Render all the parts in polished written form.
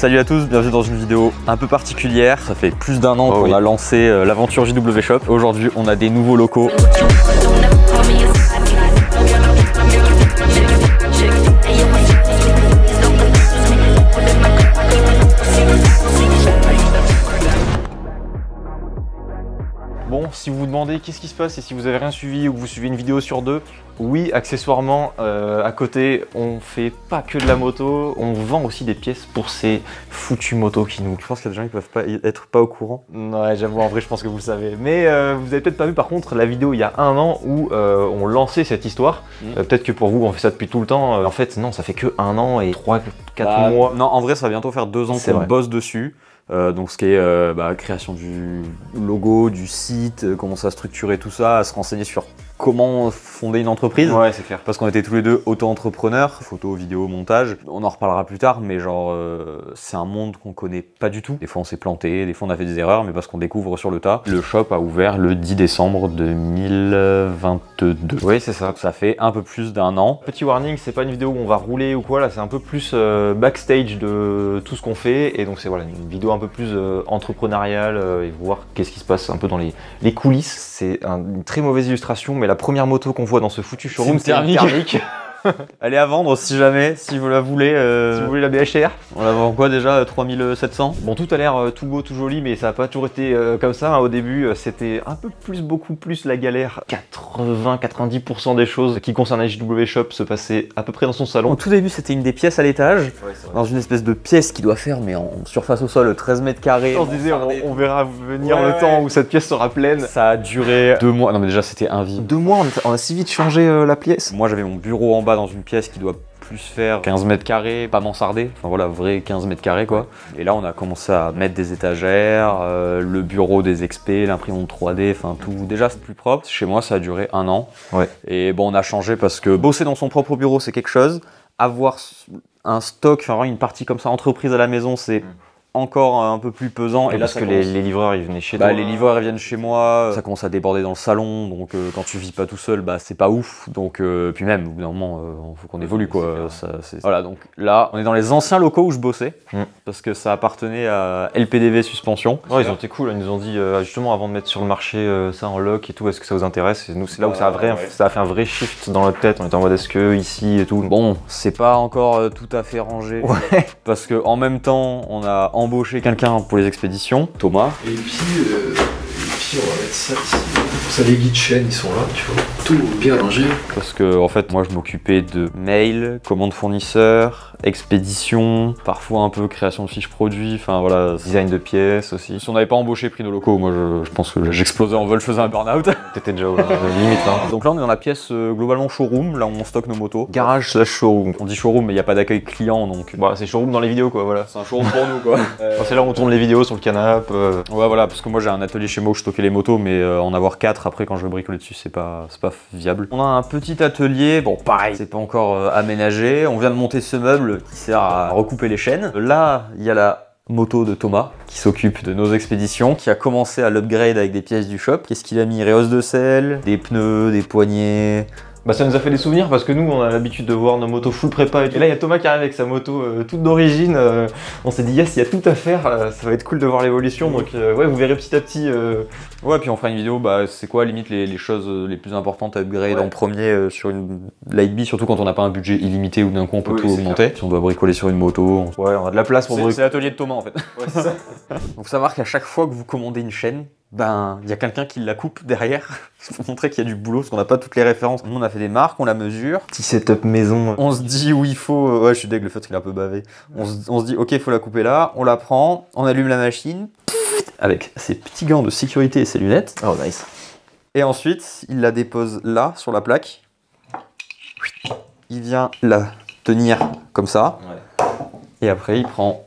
Salut à tous, bienvenue dans une vidéo un peu particulière. Ça fait plus d'un an qu'on a lancé l'aventure JW Shop. Aujourd'hui, on a des nouveaux locaux. Bon, si vous vous demandez qu'est-ce qui se passe et si vous avez rien suivi ou que vous suivez une vidéo sur deux, oui, accessoirement, à côté, on fait pas que de la moto, on vend aussi des pièces pour ces foutues motos qui nous... Je pense qu'il y a des gens qui peuvent pas être pas au courant. Ouais, j'avoue, en vrai, je pense que vous le savez. Mais vous avez peut-être pas vu, par contre, la vidéo il y a un an où on lançait cette histoire. Peut-être que pour vous, on fait ça depuis tout le temps. En fait, non, ça fait que un an et 3-4 mois. Non, en vrai, ça va bientôt faire 2 ans qu'on bosse dessus. Donc ce qui est création du logo, du site, commencer à structurer tout ça, à se renseigner sur comment fonder une entreprise. Ouais, c'est clair. Parce qu'on était tous les deux auto-entrepreneurs, photo, vidéo, montage. On en reparlera plus tard, mais genre c'est un monde qu'on connaît pas du tout. Des fois on s'est planté, des fois on a fait des erreurs, mais parce qu'on découvre sur le tas. Le shop a ouvert le 10 décembre 2022. Oui, c'est ça. Ça fait un peu plus d'un an. Petit warning, c'est pas une vidéo où on va rouler ou quoi, là c'est un peu plus backstage de tout ce qu'on fait. Et donc c'est voilà, une vidéo un peu plus entrepreneuriale et voir qu'est-ce qui se passe un peu dans les coulisses. C'est une très mauvaise illustration, mais la première moto qu'on voit dans ce foutu showroom, c'est une thermique. Elle est à vendre si jamais, si vous la voulez. Si vous voulez la BHR. On la vend quoi déjà 3700. Bon, tout a l'air tout beau, tout joli, mais ça n'a pas toujours été comme ça. Hein. Au début, c'était un peu plus, beaucoup plus la galère. 80-90% des choses qui concernaient JW Shop se passaient à peu près dans son salon. Au tout début, c'était une des pièces à l'étage, dans une espèce de pièce qui doit faire, mais en surface au sol, 13 mètres carrés. On se disait, on verra venir le temps où cette pièce sera pleine. Ça a duré 2 mois. Non, mais déjà, c'était invisible. 2 mois, on a si vite changé la pièce. Moi, j'avais mon bureau en bas dans une pièce qui doit plus faire 15 mètres carrés, pas mansardé, enfin voilà, vrai 15 mètres carrés quoi. Et là on a commencé à mettre des étagères, le bureau des expés, l'imprimante 3D, enfin tout, déjà c'est plus propre. Chez moi ça a duré 1 an. Ouais. Et bon on a changé parce que bosser dans son propre bureau c'est quelque chose, avoir un stock, enfin une partie comme ça, entreprise à la maison c'est encore un peu plus pesant. Et là, parce que les livreurs ils venaient chez toi. Les livreurs ils viennent chez moi, ça commence à déborder dans le salon, donc quand tu vis pas tout seul, bah c'est pas ouf. Donc puis même au bout d'un moment, faut qu'on évolue quoi. Voilà, donc là, on est dans les anciens locaux où je bossais, parce que ça appartenait à LPDV Suspension. Ouais, ils ont été cool, ils nous ont dit justement avant de mettre sur le marché ça en loc et tout, est-ce que ça vous intéresse? Et nous c'est là où ça a fait un vrai shift dans notre tête. On était en mode est-ce que ici et tout. Bon, c'est pas encore tout à fait rangé, parce que en même temps, on a embaucher quelqu'un pour les expéditions, Thomas. Et puis on va mettre ça ici. Ça, les guides chaînes, ils sont là, tu vois. Tout bien rangé. Parce que en fait, moi je m'occupais de mail, commandes fournisseurs, expéditions, parfois un peu création de fiches produits, enfin voilà, design de pièces aussi. Si on n'avait pas embauché prix de locaux, moi je pense que j'explosais en vol, je faisais un burn-out. T'étais déjà limite là. Donc là on est dans la pièce globalement showroom, là où on stocke nos motos. Garage slash showroom. On dit showroom mais il n'y a pas d'accueil client donc bah, c'est showroom dans les vidéos quoi, voilà. C'est un showroom pour nous quoi. C'est là où on tourne les vidéos sur le canapé. Ouais voilà, parce que moi j'ai un atelier chez moi où je stockais les motos, mais en avoir 4 après quand je veux bricoler dessus c'est pas viable. On a un petit atelier, bon pareil, c'est pas encore aménagé. On vient de monter ce meuble qui sert à recouper les chaînes. Là, il y a la moto de Thomas qui s'occupe de nos expéditions, qui a commencé à l'upgrade avec des pièces du shop. Qu'est-ce qu'il a mis? Réhausse de selle, des pneus, des poignées. Bah ça nous a fait des souvenirs parce que nous on a l'habitude de voir nos motos full prépa et là il y a Thomas qui arrive avec sa moto toute d'origine. On s'est dit yes, il y a tout à faire, ça va être cool de voir l'évolution, donc ouais vous verrez petit à petit. Ouais, puis on fera une vidéo, bah c'est quoi limite les choses les plus importantes à upgrade en premier sur une Lightbee, surtout quand on n'a pas un budget illimité ou d'un coup on peut tout augmenter. Si on doit bricoler sur une moto, ouais on a de la place pour bricoler. C'est l'atelier de Thomas en fait. Ouais, c'est ça. Donc faut savoir qu'à chaque fois que vous commandez une chaîne, ben il y a quelqu'un qui la coupe derrière pour montrer qu'il y a du boulot parce qu'on n'a pas toutes les références. Nous on a fait des marques, on la mesure. Petit setup maison. On se dit où il faut. Ouais je suis deg, le fait qu'il est un peu bavé. On se dit ok il faut la couper là, on la prend, on allume la machine avec ses petits gants de sécurité et ses lunettes. Oh nice. Et ensuite il la dépose là sur la plaque. Il vient la tenir comme ça. Ouais. Et après il prend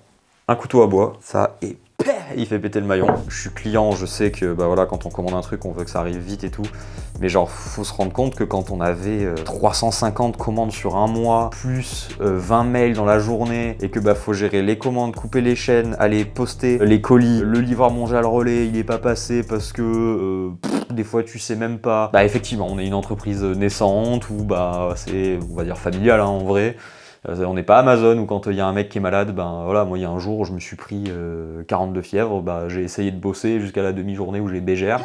un couteau à bois. Ça et il fait péter le maillon. Je suis client, je sais que bah voilà, quand on commande un truc, on veut que ça arrive vite et tout. Mais genre, faut se rendre compte que quand on avait 350 commandes sur un mois, plus 20 mails dans la journée, et que bah faut gérer les commandes, couper les chaînes, aller poster les colis, le livreur manger le relais, il est pas passé parce que des fois tu sais même pas. Bah effectivement, on est une entreprise naissante ou bah c'est, on va dire familiale hein, en vrai. On n'est pas Amazon où quand il y a un mec qui est malade, ben voilà, moi il y a un jour je me suis pris 42 fièvres, bah, j'ai essayé de bosser jusqu'à la demi-journée où j'ai BGR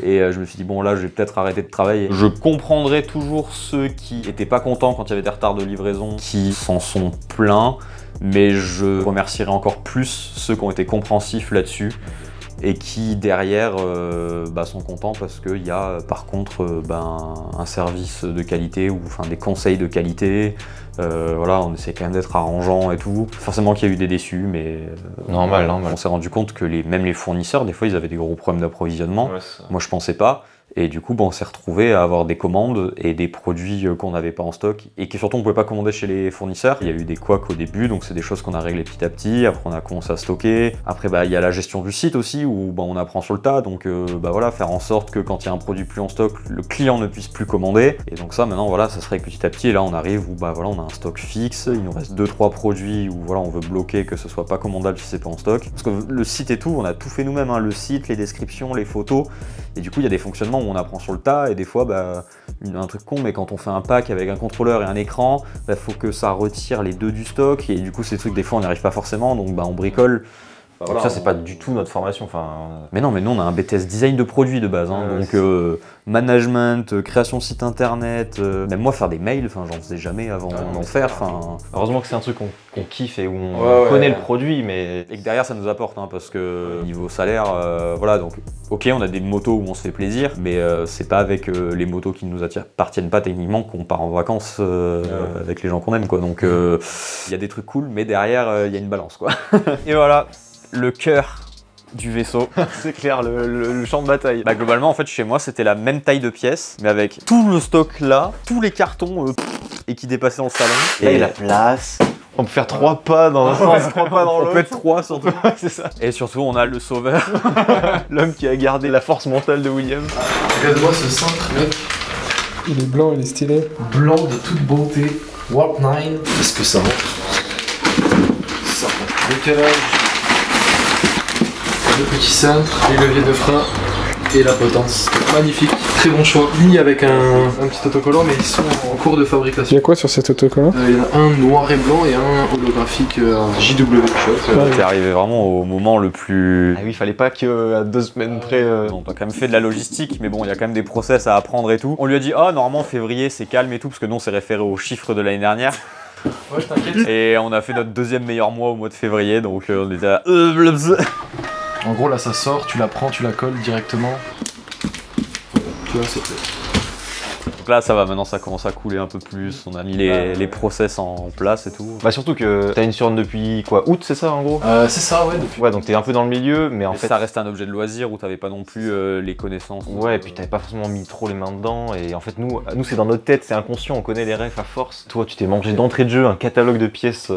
et je me suis dit bon là je vais peut-être arrêter de travailler. Je comprendrai toujours ceux qui étaient pas contents quand il y avait des retards de livraison, qui s'en sont plaints, mais je remercierai encore plus ceux qui ont été compréhensifs là-dessus et qui derrière sont contents parce qu'il y a par contre un service de qualité ou enfin des conseils de qualité. Voilà, on essaie quand même d'être arrangeant et tout. Forcément qu'il y a eu des déçus, mais normal. On s'est rendu compte que même les fournisseurs, des fois, ils avaient des gros problèmes d'approvisionnement. Moi, je pensais pas. Et du coup, on s'est retrouvé à avoir des commandes et des produits qu'on n'avait pas en stock et que surtout on ne pouvait pas commander chez les fournisseurs. Il y a eu des couacs au début, donc c'est des choses qu'on a réglées petit à petit. Après, on a commencé à stocker. Après, il y a la gestion du site aussi où on apprend sur le tas. Donc, voilà, faire en sorte que quand il y a un produit plus en stock, le client ne puisse plus commander. Et donc ça, maintenant, voilà, ça se règle petit à petit. Et là, on arrive où voilà, on a un stock fixe. Il nous reste 2-3 produits où voilà, on veut bloquer que ce soit pas commandable si c'est pas en stock. Parce que le site et tout, on a tout fait nous-mêmes, hein, le site, les descriptions, les photos. Et du coup, il y a des fonctionnements où on apprend sur le tas et des fois, un truc con, mais quand on fait un pack avec un contrôleur et un écran, faut que ça retire les deux du stock et du coup, ces trucs, des fois, on n'y arrive pas forcément, donc on bricole. Voilà, ça, c'est pas du tout notre formation. Mais non, mais nous, on a un BTS design de produits de base, hein, donc management, création de site internet, même moi, faire des mails, j'en faisais jamais avant d'en faire. Heureusement que c'est un truc qu'on kiffe et où on connaît le produit, mais... Et que derrière, ça nous apporte, hein, parce que niveau salaire, voilà, donc ok, on a des motos où on se fait plaisir, mais c'est pas avec les motos qui ne nous appartiennent pas techniquement qu'on part en vacances avec les gens qu'on aime, quoi. Donc il y a des trucs cool, mais derrière, il y a une balance, quoi. Et voilà, le cœur du vaisseau. C'est clair, le champ de bataille. Globalement, en fait, chez moi, c'était la même taille de pièce, mais avec tout le stock là, tous les cartons et qui dépassaient dans le salon. Et la place. On peut faire 3 pas dans un sens, 3 pas dans l'autre. On peut être 3 surtout. C'est ça. Et surtout, on a le sauveur. L'homme qui a gardé la force mentale de William. Regarde-moi ce cintre, mec. Il est blanc, il est stylé. Blanc de toute beauté. Warp 9. Qu'est-ce que ça rentre? Ça rentre. Décalage. Le petit cintre, les leviers de frein et la potence. Magnifique, très bon choix. Ni avec un petit autocollant, mais ils sont en cours de Il y fabrication. a quoi sur cet autocollant? Il y en a un noir et blanc et un holographique JW Shop. T'es arrivé vraiment au moment le plus... Ah oui, il fallait pas qu'à 2 semaines près... On a quand même fait de la logistique, mais bon, il y a quand même des process à apprendre et tout. On lui a dit, normalement, février, c'est calme et tout, parce que nous, on s'est référé aux chiffres de l'année dernière. Ouais, je t'inquiète. Et on a fait notre deuxième meilleur mois au mois de février, donc on était à... En gros, là, ça sort, tu la prends, tu la colles directement. Tu vois, c'est fait. Donc là, ça va, maintenant ça commence à couler un peu plus, on a mis les process en place et tout. Surtout que t'as une surne depuis quoi, août, c'est ça en gros? C'est ça, ouais, depuis. Ouais, donc t'es un peu dans le milieu, mais en fait... ça reste un objet de loisir où t'avais pas non plus les connaissances. Ouais, et puis t'avais pas forcément mis trop les mains dedans, et en fait nous c'est dans notre tête, c'est inconscient, on connaît les refs à force. Toi, tu t'es mangé d'entrée de jeu un catalogue de pièces...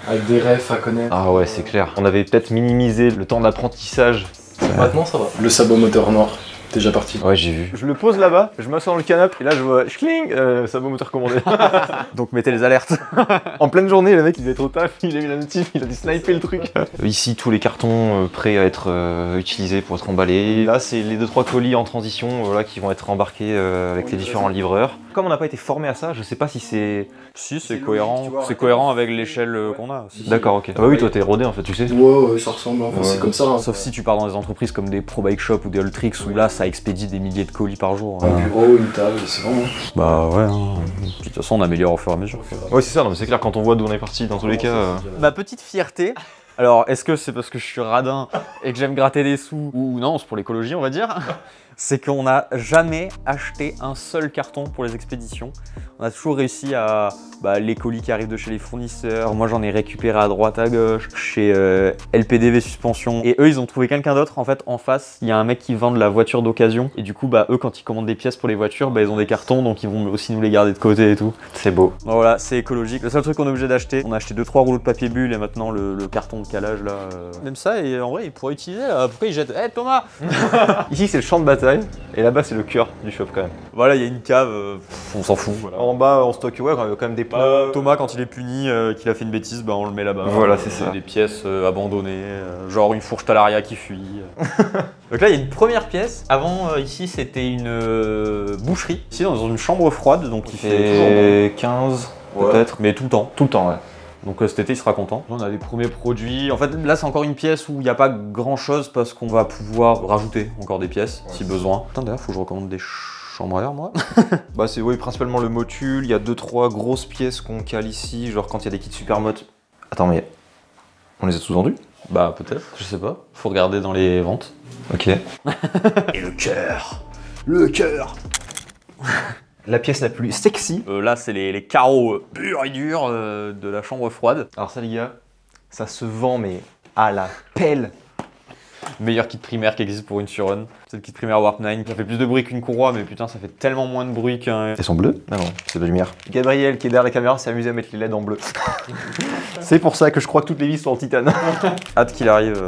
Avec des refs à connaître. Ah ouais, c'est clair. On avait peut-être minimisé le temps d'apprentissage. Maintenant, ça va. Le sabot moteur noir. Déjà parti. Ouais, j'ai vu. Je le pose là-bas, je m'assois dans le canapé et là je vois schling, sabot moteur commandé. Donc mettez les alertes. En pleine journée, le mec il devait être au taf, il a mis la notif, il a dû sniper le truc. Ici, tous les cartons prêts à être utilisés pour être emballés. Là, c'est les 2-3 colis en transition qui vont être embarqués avec les différents livreurs. Comme on n'a pas été formé à ça, je sais pas si c'est... Si, c'est cohérent. C'est cohérent avec l'échelle qu'on a. D'accord, ok. Ah bah oui, toi t'es rodé en fait, tu sais. Ouais, ça ressemble. Enfin, c'est comme ça. Hein. Sauf si tu pars dans des entreprises comme des Pro Bike Shop ou des Alltrix où là, ça expédie des milliers de colis par jour. Un bureau, une table, c'est vraiment... Bah ouais, hein. De toute façon, on améliore au fur et à mesure. Ouais, c'est ça, non mais c'est clair, quand on voit d'où on est parti, dans tous les cas... Ma petite fierté... Alors, est-ce que c'est parce que je suis radin et que j'aime gratter des sous, ou non, c'est pour l'écologie, on va dire, c'est qu'on n'a jamais acheté un seul carton pour les expéditions. On a toujours réussi à les colis qui arrivent de chez les fournisseurs. Moi, j'en ai récupéré à droite, à gauche, chez LPDV Suspension. Et eux, ils ont trouvé quelqu'un d'autre. En fait, en face, il y a un mec qui vend de la voiture d'occasion. Et du coup, eux, quand ils commandent des pièces pour les voitures, ils ont des cartons, donc ils vont aussi nous les garder de côté et tout. C'est beau. Donc, voilà, c'est écologique. Le seul truc qu'on est obligé d'acheter, on a acheté 2-3 rouleaux de papier bulle et maintenant le carton de calage là. Même ça, et en vrai, il pourrait utiliser là. Pourquoi il jette? Eh Thomas. Ici, c'est le champ de bataille. Et là-bas, c'est le cœur du shop quand même. Voilà, il y a une cave, on s'en fout. Voilà. En bas, on stocke quand même des plats. Thomas, quand il est puni, qu'il a fait une bêtise, on le met là-bas. Voilà, c'est ça. Des pièces abandonnées, genre une fourche Talaria qui fuit. Donc là, il y a une première pièce. Avant, ici, c'était une boucherie. Ici, dans une chambre froide, donc il fait toujours bon. 15... peut-être. Mais tout le temps. Tout le temps, ouais. Donc cet été, il sera content. On a des premiers produits. En fait, là, c'est encore une pièce où il n'y a pas grand-chose parce qu'on va pouvoir rajouter encore des pièces si besoin. Putain, d'ailleurs, faut que je recommande des chambres à air, moi. Bah c'est oui, principalement le motule. Il y a 2-3 grosses pièces qu'on cale ici, genre quand il y a des kits Supermote. Attends, mais on les a tous vendus? Bah peut-être, je sais pas. Faut regarder dans les ventes. Ok. Et le cœur. Le cœur. La pièce la plus sexy. Là, c'est les carreaux purs et durs de la chambre froide. Alors ça les gars, ça se vend mais à la pelle. Meilleur kit primaire qui existe pour une Suron. C'est le kit primaire Warp 9. Ça fait plus de bruit qu'une courroie, mais putain, ça fait tellement moins de bruit qu'un... Elles sont bleues? Ah non, c'est de la lumière. Gabriel qui est derrière la caméra s'est amusé à mettre les LED en bleu. C'est pour ça que je crois que toutes les vis sont en titane. Hâte qu'il arrive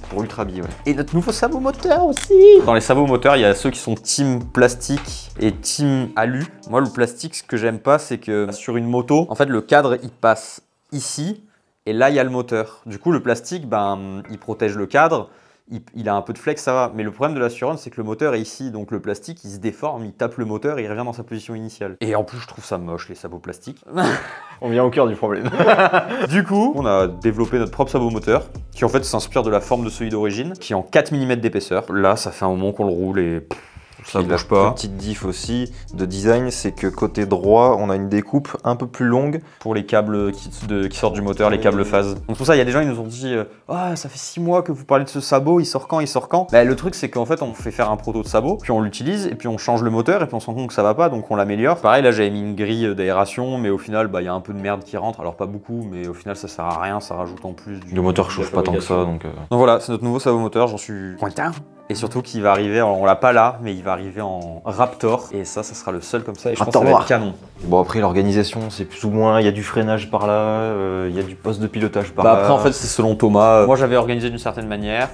Pour Ultra Bee, ouais. Et notre nouveau sabot moteur aussi. Dans les sabots moteurs, il y a ceux qui sont team plastique et team alu. Moi, le plastique, ce que j'aime pas, c'est que sur une moto, en fait, le cadre, il passe ici et là, il y a le moteur. Du coup, le plastique, ben, il protège le cadre. Il a un peu de flex, ça va. Mais le problème de la Suron, c'est que le moteur est ici. Donc le plastique, il se déforme, il tape le moteur et il revient dans sa position initiale. Et en plus, je trouve ça moche, les sabots plastiques. On vient au cœur du problème. Du coup, on a développé notre propre sabot moteur, qui en fait s'inspire de la forme de celui d'origine, qui est en 4 mm d'épaisseur. Là, ça fait un moment qu'on le roule et... ça bouge pas. Petite diff aussi de design, c'est que côté droit, on a une découpe un peu plus longue pour les câbles qui sortent du moteur, les câbles phase. Donc pour ça, il y a des gens qui nous ont dit ah, ça fait 6 mois que vous parlez de ce sabot, il sort quand, il sort quand. Bah, le truc, c'est qu'en fait, on fait faire un proto de sabot, puis on l'utilise, et puis on change le moteur, et puis on se rend compte que ça va pas, donc on l'améliore. Pareil, là, j'avais mis une grille d'aération, mais au final, bah, il y a un peu de merde qui rentre. Alors pas beaucoup, mais au final, ça sert à rien, ça rajoute en plus. Le moteur chauffe pas tant que ça, donc voilà, c'est notre nouveau sabot moteur, j'en suis content. Et surtout qu'il va arriver, on l'a pas là, mais il va arriver en Raptor. Et ça sera le seul comme ça. Et je pense que ça va être canon. Bon, après, l'organisation, c'est plus ou moins, il y a du freinage par là, il y a du poste de pilotage par là. là. Après, en fait, c'est selon Thomas. Moi, j'avais organisé d'une certaine manière.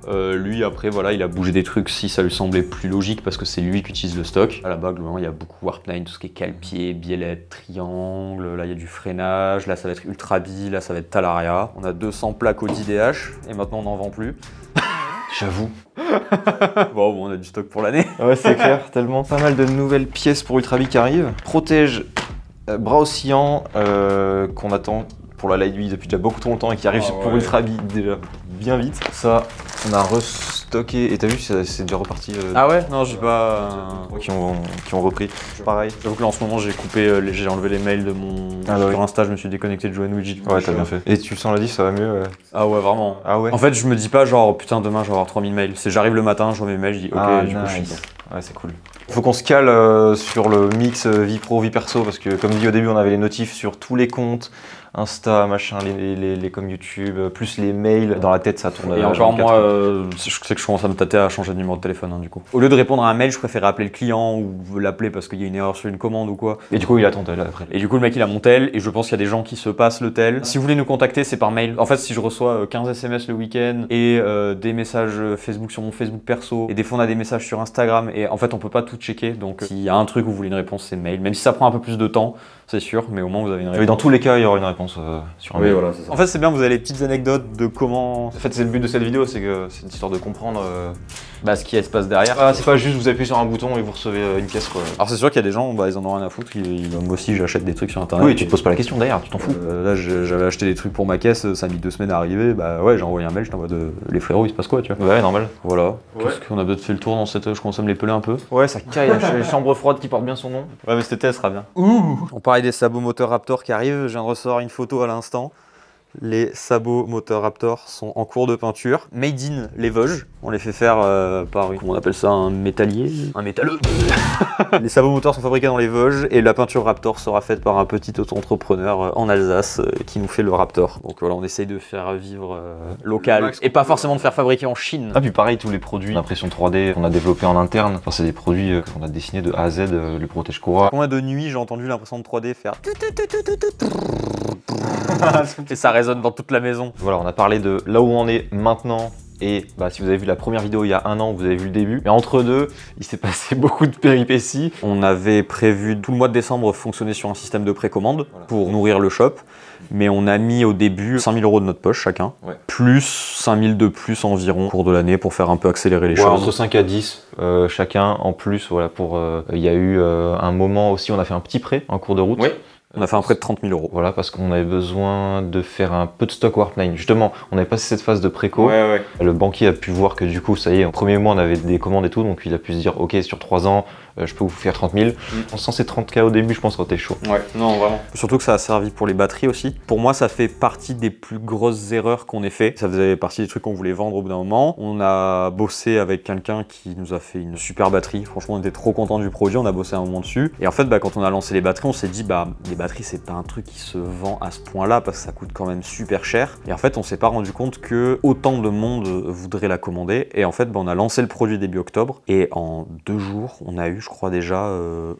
Lui, après, voilà, il a bougé des trucs si ça lui semblait plus logique parce que c'est lui qui utilise le stock. À la base, il y a beaucoup Warp 9, tout ce qui est cale-pied, biellette, triangle. Là, il y a du freinage. Là, ça va être Ultra Bee. Là, ça va être Talaria. On a 200 plaques au 10DH et maintenant, on n'en vend plus. J'avoue. Bon, on a du stock pour l'année. Ouais, c'est clair, tellement. Pas mal de nouvelles pièces pour Ultra Bee qui arrivent. Protège bras oscillant qu'on attend pour la Light Bee depuis déjà beaucoup trop longtemps et qui arrive pour Ultra Bee déjà bien vite. Ça, on a restocké et t'as vu, c'est déjà reparti. Ah ouais? Non, j'ai pas... Qui ont repris. Pareil. J'avoue que là en ce moment j'ai j'ai enlevé les mails de mon... sur Insta, je me suis déconnecté de Joanouji. Ouais, t'as bien fait. Et tu le sens la diff, ça va mieux? Ah ouais, vraiment. Ah ouais? En fait, je me dis pas genre putain demain je vais avoir 3000 mails. C'est j'arrive le matin, je vois mes mails, je dis ok, du coup je suis... Ouais, c'est cool. Faut qu'on se cale sur le mix vie pro, vie perso, parce que comme dit au début, on avait les notifs sur tous les comptes, Insta, machin, les comme YouTube, plus les mails. Dans la tête, ça tourne. Et encore moi, je sais que je commence à me tâter à changer de numéro de téléphone, hein, du coup. Au lieu de répondre à un mail, je préfère appeler le client ou l'appeler parce qu'il y a une erreur sur une commande ou quoi. Et du coup, il a ton tel après. Et du coup, le mec, il a mon tel, et je pense qu'il y a des gens qui se passent le tel. Si vous voulez nous contacter, c'est par mail. En fait, si je reçois 15 SMS le week-end et des messages Facebook sur mon Facebook perso, et des fois on a des messages sur Instagram, et en fait, on peut pas tout checker. Donc, s'il y a un truc où vous voulez une réponse, c'est mail. Même si ça prend un peu plus de temps, c'est sûr, mais au moins vous avez une réponse. Et dans tous les cas, il y aura une réponse sur un mail. Voilà, c'est ça. En fait, c'est bien, vous avez les petites anecdotes de comment... En fait, c'est le but de cette vidéo, c'est que c'est une histoire de comprendre ce qui se passe derrière. Ah, c'est pas juste vous appuyez sur un bouton et vous recevez une pièce, quoi. Alors c'est sûr qu'il y a des gens, ils en ont rien à foutre. Moi aussi, j'achète des trucs sur internet. Oui, tu te poses pas la question d'ailleurs, tu t'en fous. Là, j'avais acheté des trucs pour ma caisse, ça a mis 2 semaines à arriver. Bah ouais, j'ai envoyé un mail, je t'envoie les frérots, il se passe quoi, tu vois. Ouais, normal. Voilà. Qu'est-ce qu'on a peut-être fait le tour dans cette... Je commence à me les peler un peu. Ouais, ça caille, les chambres froides qui portent bien son nom. Ouais, mais cet été, elle sera bien. Ouh. On parlait des sabots moteurs Raptor qui arrivent, je viens de recevoir une photo à l'instant. Les sabots moteurs Raptor sont en cours de peinture. Made in les Vosges. On les fait faire par comment on appelle ça, un métallier, un métalleux. Les sabots moteurs sont fabriqués dans les Vosges et la peinture Raptor sera faite par un petit auto-entrepreneur en Alsace qui nous fait le Raptor. Donc voilà, on essaye de faire vivre local et pas forcément de faire fabriquer en Chine. Ah puis pareil, tous les produits d'impression 3D qu'on a développés en interne, enfin, c'est des produits qu'on a dessinés de A à Z, le protège-courroie. Combien de nuits j'ai entendu l'impression de 3D faire et ça résonne dans toute la maison. Voilà, on a parlé de là où on est maintenant. Et si vous avez vu la première vidéo il y a un an, vous avez vu le début. Mais entre deux, il s'est passé beaucoup de péripéties. On avait prévu tout le mois de décembre fonctionner sur un système de précommande pour nourrir le shop. Mais on a mis au début 5000 € de notre poche chacun, plus 5000 de plus environ au cours de l'année pour faire un peu accélérer les choses. Entre 5 à 10 chacun en plus. Voilà, il y a eu un moment aussi, on a fait un petit prêt en cours de route. On a fait un prêt de 30 000 €. Voilà, parce qu'on avait besoin de faire un peu de stock Warpline. Justement, on avait passé cette phase de préco. Le banquier a pu voir que du coup, ça y est, en premier mois, on avait des commandes et tout, donc il a pu se dire, ok, sur 3 ans, je peux vous faire 30 000. Sans ces 30K au début, je pense que c'était chaud. Ouais, non, vraiment. Surtout que ça a servi pour les batteries aussi. Pour moi, ça fait partie des plus grosses erreurs qu'on ait fait. Ça faisait partie des trucs qu'on voulait vendre au bout d'un moment. On a bossé avec quelqu'un qui nous a fait une super batterie. Franchement, on était trop contents du produit. On a bossé un moment dessus. Et en fait, quand on a lancé les batteries, on s'est dit, les batteries, c'est pas un truc qui se vend à ce point-là parce que ça coûte quand même super cher. Et en fait, on s'est pas rendu compte que autant de monde voudrait la commander. Et en fait, on a lancé le produit début octobre. Et en 2 jours, on a eu, je crois déjà,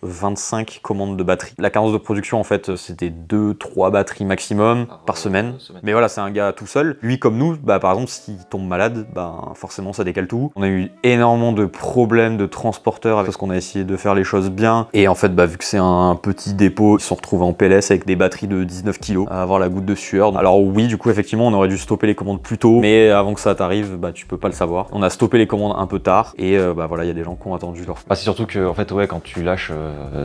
25 commandes de batteries. La cadence de production, en fait, c'était 2-3 batteries maximum par semaine. Mais voilà, c'est un gars tout seul. Lui, comme nous, par exemple, s'il tombe malade, forcément, ça décale tout. On a eu énormément de problèmes de transporteurs parce qu'on a essayé de faire les choses bien. Et en fait, vu que c'est un petit dépôt, ils se sont retrouvés en PLS avec des batteries de 19 kg à avoir la goutte de sueur. Alors oui, du coup, effectivement, on aurait dû stopper les commandes plus tôt. Mais avant que ça t'arrive, tu peux pas le savoir. On a stoppé les commandes un peu tard. Et voilà, il y a des gens qui ont attendu leur... c'est surtout que, en fait, ouais, quand tu lâches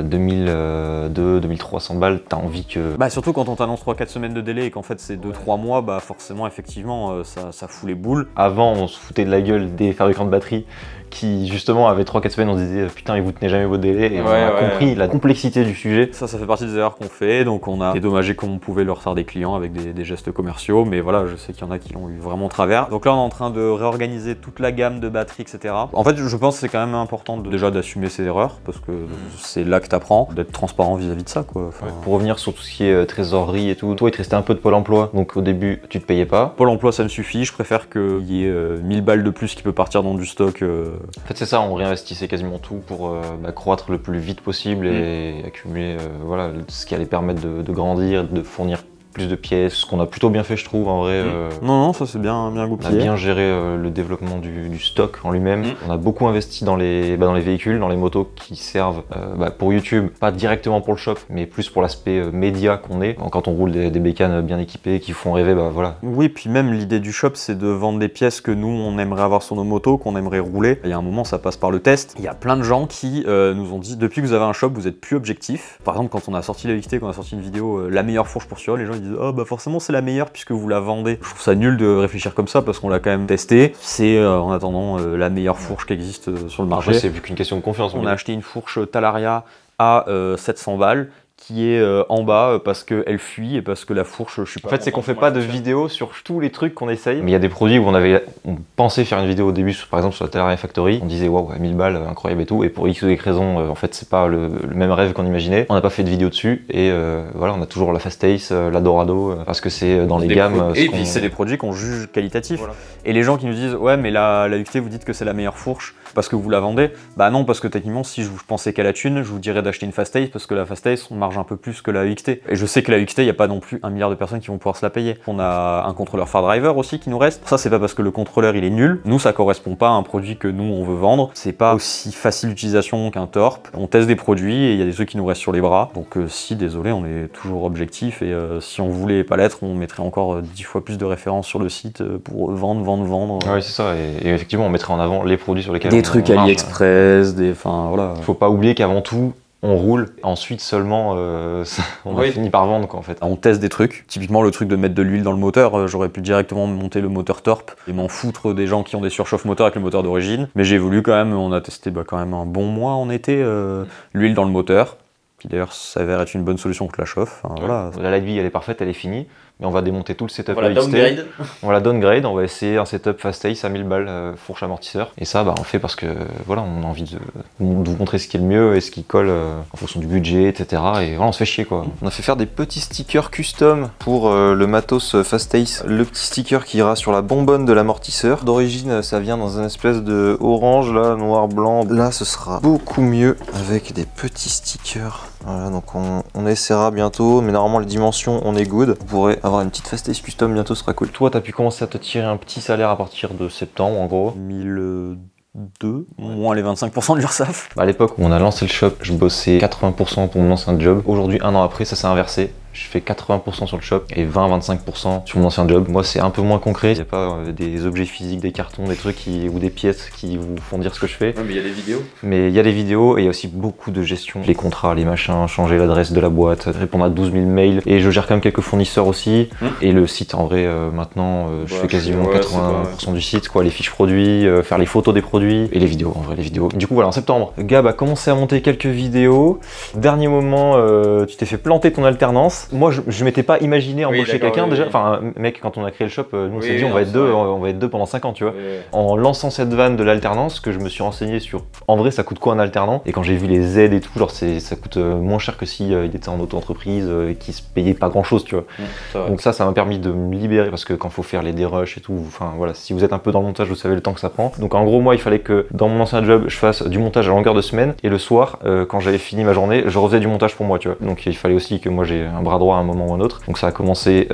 2300 balles, t'as envie que... surtout quand on t'annonce 3-4 semaines de délai et qu'en fait c'est 2-3 mois, forcément, effectivement, ça fout les boules. Avant, on se foutait de la gueule des fabricants de batteries qui, justement, avaient 3-4 semaines, on se disait putain, ils vous tenaient jamais vos délais, et on a compris la complexité du sujet. Ça fait partie des erreurs qu'on fait, donc on a dédommagé comme on pouvait le retard des clients avec des gestes commerciaux, mais voilà, je sais qu'il y en a qui l'ont eu vraiment travers. Donc là, on est en train de réorganiser toute la gamme de batteries, etc. En fait, je pense que c'est quand même important déjà d'assumer ses erreurs, parce que c'est là que t'apprends, d'être transparent vis-à-vis de ça, quoi. Pour revenir sur tout ce qui est trésorerie et tout, toi, il te restait un peu de Pôle emploi, donc au début, tu te payais pas. Pôle emploi, ça me suffit, je préfère qu'il y ait 1000 balles de plus qui peut partir dans du stock. En fait, c'est ça, on réinvestissait quasiment tout pour croître le plus vite possible et accumuler voilà, ce qui allait permettre de grandir, de fournir plus de pièces, ce qu'on a plutôt bien fait, je trouve, en vrai. Non, ça c'est bien goupillé. On a bien géré le développement du stock en lui-même. On a beaucoup investi dans les véhicules, dans les motos qui servent pour YouTube, pas directement pour le shop, mais plus pour l'aspect média qu'on est. Quand on roule des bécanes bien équipées qui font rêver, voilà. Oui, puis même l'idée du shop, c'est de vendre des pièces que nous, on aimerait avoir sur nos motos, qu'on aimerait rouler. Il y a un moment, ça passe par le test. Il y a plein de gens qui nous ont dit, depuis que vous avez un shop, vous êtes plus objectif. Par exemple, quand on a sorti la XT, quand on a sorti une vidéo, la meilleure fourche pour Sturol, les gens ils disent, forcément c'est la meilleure puisque vous la vendez. Je trouve ça nul de réfléchir comme ça parce qu'on l'a quand même testé. C'est en attendant la meilleure fourche qui existe sur le marché. Après, c'est plus qu'une question de confiance. On a acheté une fourche Talaria à 700 balles qui est en bas parce qu'elle fuit et parce que la fourche, je suis pas... En fait, c'est qu'on fait pas de vidéos sur tous les trucs qu'on essaye. Mais il y a des produits où on pensait faire une vidéo au début, par exemple sur la Talaria Factory. On disait waouh, 1000 balles, incroyable et tout. Et pour X ou Y raisons, en fait, c'est pas le même rêve qu'on imaginait. On n'a pas fait de vidéo dessus. Et voilà, on a toujours la Fast Ace, la Dorado, parce que c'est dans les gammes. Et puis c'est des produits qu'on juge qualitatifs. Voilà. Et les gens qui nous disent ouais, mais la UXT, vous dites que c'est la meilleure fourche parce que vous la vendez. Bah non, parce que techniquement, si je pensais qu'à la thune, je vous dirais d'acheter une Fast Ace parce que la Fast Ace, on marge un peu plus que la UXT. Et je sais que la UXT, il n'y a pas non plus 1 milliard de personnes qui vont pouvoir se la payer. On a un contrôleur Far Driver aussi qui nous reste. Ça, c'est pas parce que le contrôleur il est nul. Nous, ça correspond pas à un produit que nous on veut vendre. C'est pas aussi facile d'utilisation qu'un Torp. On teste des produits et il y a des trucs qui nous restent sur les bras. Donc si, désolé, on est toujours objectif et si on voulait pas l'être, on mettrait encore 10 fois plus de références sur le site pour vendre. Ouais, c'est ça. Et effectivement, on mettrait en avant les produits sur lesquels des trucs AliExpress, enfin voilà. Faut pas oublier qu'avant tout, on roule, ensuite seulement on a fini par vendre quoi en fait. On teste des trucs, typiquement le truc de mettre de l'huile dans le moteur, j'aurais pu directement monter le moteur Torp et m'en foutre des gens qui ont des surchauffes moteurs avec le moteur d'origine, mais j'ai voulu quand même, on a testé quand même un bon mois en été, l'huile dans le moteur, qui d'ailleurs s'avère être une bonne solution contre la chauffe. Enfin, voilà. La light vie elle est parfaite, elle est finie, mais on va démonter tout le setup AXT. On la downgrade, on va essayer un setup Fast Ace à 1000 balles, fourche amortisseur. Et ça, on fait parce que voilà, on a envie de vous montrer ce qui est le mieux et ce qui colle en fonction du budget, etc. Et voilà, on se fait chier quoi. On a fait faire des petits stickers custom pour le matos Fast Ace. Le petit sticker qui ira sur la bonbonne de l'amortisseur. D'origine, ça vient dans une espèce de orange, là, noir, blanc. Là, ce sera beaucoup mieux avec des petits stickers. Voilà, donc on essaiera bientôt, mais normalement les dimensions, on est good. Vous pourrez avoir une petite Fast Ace custom bientôt, ce sera cool. Toi, t'as pu commencer à te tirer un petit salaire à partir de septembre, en gros. 1002, moins les 25% de l'URSSAF. À l'époque où on a lancé le shop, je bossais 80% pour mon ancien job. Aujourd'hui, 1 an après, ça s'est inversé. Je fais 80% sur le shop et 20-25% sur mon ancien job. Moi, c'est un peu moins concret. Il n'y a pas des objets physiques, des cartons, des trucs ou des pièces qui vous font dire ce que je fais. Ouais, mais il y a des vidéos. Mais il y a les vidéos et il y a aussi beaucoup de gestion. Les contrats, les machins, changer l'adresse de la boîte, répondre à 12 000 mails. Et je gère quand même quelques fournisseurs aussi. Et le site, en vrai, maintenant, je fais quasiment 80% du site, quoi. Les fiches produits, faire les photos des produits et les vidéos, en vrai, les vidéos. Du coup, voilà, en septembre, Gab a commencé à monter quelques vidéos. Dernier moment, tu t'es fait planter ton alternance. Moi, je m'étais pas imaginé embaucher quelqu'un déjà. Enfin, mec, quand on a créé le shop, nous on s'est dit on va être deux pendant 5 ans, tu vois. En lançant cette vanne de l'alternance, que je me suis renseigné sur en vrai ça coûte quoi un alternant, et quand j'ai vu les aides et tout, genre ça coûte moins cher que si il était en auto-entreprise et qui se payait pas grand chose, tu vois. Donc ça m'a permis de me libérer, parce que quand faut faire les dérushs et tout, enfin voilà, si vous êtes un peu dans le montage, vous savez le temps que ça prend. Donc en gros, moi il fallait que dans mon ancien job, je fasse du montage à longueur de semaine, et le soir, quand j'avais fini ma journée, je refaisais du montage pour moi, tu vois. Donc il fallait aussi que moi j'ai un bras droit à un moment ou un autre. Donc ça a commencé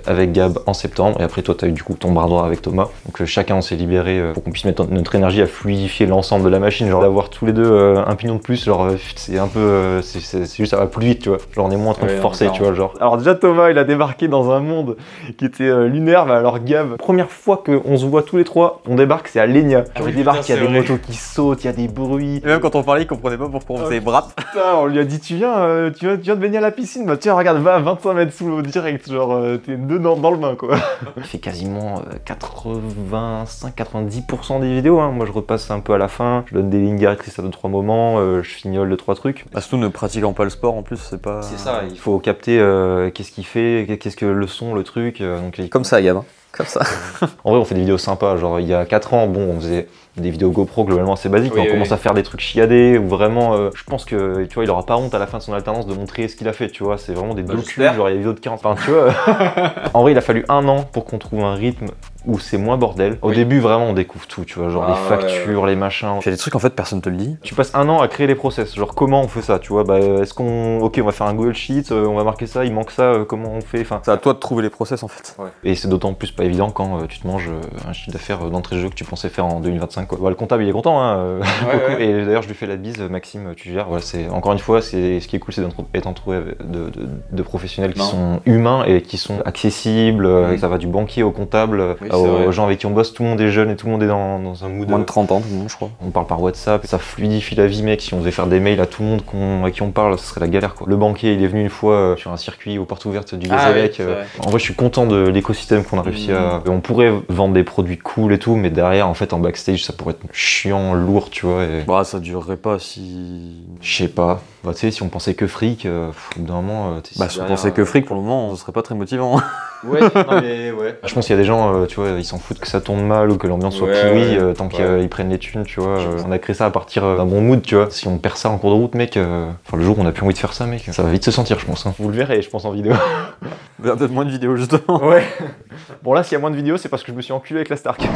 avec Gab en septembre, et après toi tu as eu du coup ton bras droit avec Thomas. Donc chacun on s'est libéré pour qu'on puisse mettre notre énergie à fluidifier l'ensemble de la machine, genre d'avoir tous les deux un pignon de plus, genre c'est un peu, c'est juste ça va plus vite, tu vois. Genre on est moins en train de forcer, tu vois, genre. Alors déjà Thomas il a débarqué dans un monde qui était lunaire, bah alors Gab, première fois qu'on se voit tous les trois, on débarque, c'est à Lénia. Genre il débarque, il y a des motos qui sautent, il y a des bruits. Et même quand on parlait, il comprenait pas pourquoi on faisait brap. Putain, on lui a dit tu viens de baigner à la piscine, bah tiens regarde, va à 25 mètres sous l'eau direct, genre t'es dedans dans le bain quoi. Il fait quasiment 85-90% des vidéos, hein. Moi je repasse un peu à la fin, je donne des lignes directrices à 2-3 moments, je fignole 2-3 trucs. Bah, surtout ne pratiquant pas le sport en plus, c'est pas... C'est ça, il faut capter qu'est-ce qu'il fait, qu'est-ce que le son, le truc. Donc, comme ça, Gab, hein. Comme ça. En vrai on fait des vidéos sympas, genre il y a 4 ans, bon on faisait des vidéos GoPro globalement assez basiques, on commence à faire des trucs chiadés, ou vraiment, je pense que tu vois, il aura pas honte à la fin de son alternance de montrer ce qu'il a fait, tu vois, c'est vraiment des docus, genre il y a des vidéos de 40, enfin tu vois. En vrai il a fallu 1 an pour qu'on trouve un rythme où c'est moins bordel. Au début vraiment on découvre tout, tu vois, genre les factures, les machins. Il y a des trucs en fait personne te le dit. Tu passes 1 an à créer les process, genre comment on fait ça, tu vois, bah est-ce qu'on, ok on va faire un Google Sheet, on va marquer ça, il manque ça, comment on fait, enfin. C'est à toi de trouver les process en fait. Et c'est d'autant plus pas évident quand tu te manges un chiffre d'affaires d'entrée de jeu que tu pensais faire en 2025 quoi. Bah, le comptable il est content hein, et d'ailleurs je lui fais la bise, Maxime tu gères, voilà, c'est encore une fois, c'est ce qui est cool, c'est d'être entouré de professionnels qui sont humains et qui sont accessibles, ça va du banquier au comptable, aux gens avec qui on bosse, tout le monde est jeune et tout le monde est dans un mood. Moins de 30 ans tout le monde je crois. On parle par WhatsApp, ça fluidifie la vie mec, si on devait faire des mails à tout le monde à qui on parle, ce serait la galère quoi. Le banquier il est venu une fois sur un circuit aux portes ouvertes du Vézavec, en vrai je suis content de l'écosystème qu'on a réussi à... On pourrait vendre des produits cool et tout, mais derrière en fait en backstage ça pourrait être chiant, lourd, tu vois. Et... Bah ça durerait pas si... Je sais pas. Bah tu sais, si on pensait que fric, au bout d'un moment... bah si on pensait que fric pour le moment, ce serait pas très motivant. Ouais, non mais ouais. Je pense qu'il y a des gens, tu vois, ils s'en foutent que ça tourne mal ou que l'ambiance soit pourrie, tant qu'ils prennent les thunes, tu vois. On a créé ça à partir d'un bon mood, tu vois. Si on perd ça en cours de route, mec, enfin le jour où on a plus envie de faire ça, mec, ça va vite se sentir, je pense. Hein. Vous le verrez, je pense, en vidéo. Il y a peut-être moins de vidéos, justement. Ouais. Bon là, s'il y a moins de vidéos, c'est parce que je me suis enculé avec la Stark.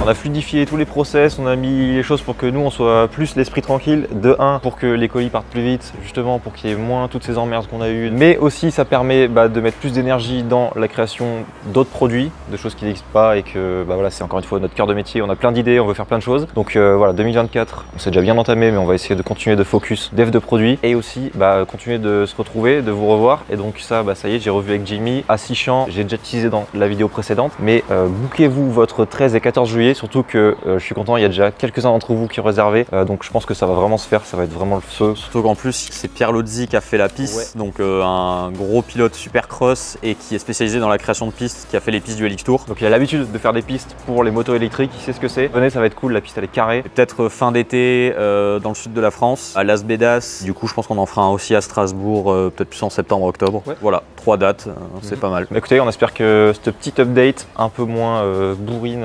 On a fluidifié tous les process, on a mis les choses pour que nous on soit plus l'esprit tranquille. De 1, pour que les colis partent plus vite, justement pour qu'il y ait moins toutes ces emmerdes qu'on a eues. Mais aussi ça permet de mettre plus d'énergie dans la création d'autres produits, de choses qui n'existent pas et que voilà, c'est encore une fois notre cœur de métier. On a plein d'idées, on veut faire plein de choses. Donc voilà, 2024, on s'est déjà bien entamé, mais on va essayer de continuer de focus dev de produits et aussi continuer de se retrouver, de vous revoir. Et donc ça, ça y est, j'ai revu avec Jimmy à Sichan, j'ai déjà teasé dans la vidéo précédente. Mais bookez-vous votre 13 et 14 juillet. Surtout que je suis content, il y a déjà quelques-uns d'entre vous qui ont réservé, donc je pense que ça va vraiment se faire, ça va être vraiment le feu. Surtout qu'en plus c'est Pierre Lozzi qui a fait la piste, donc un gros pilote supercross et qui est spécialisé dans la création de pistes, qui a fait les pistes du LX Tour. Donc il a l'habitude de faire des pistes pour les motos électriques, il sait ce que c'est. Venez, ça va être cool, la piste elle est carrée. Peut-être fin d'été dans le sud de la France, à Las Bédas. Du coup je pense qu'on en fera un aussi à Strasbourg, peut-être plus en septembre-octobre. Voilà, 3 dates, c'est pas mal. Écoutez, on espère que cette petite update un peu moins bourrine,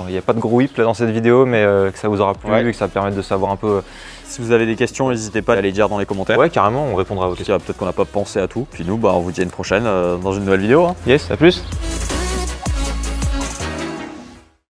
il n'y a pas de gros whip là dans cette vidéo, mais que ça vous aura plu et que ça permette de savoir un peu. Si vous avez des questions, n'hésitez pas à les dire dans les commentaires. Ouais, carrément, on répondra aux questions. Peut-être qu'on n'a pas pensé à tout. Puis nous, on vous dit à une prochaine dans une nouvelle vidéo. Hein. Yes, à plus.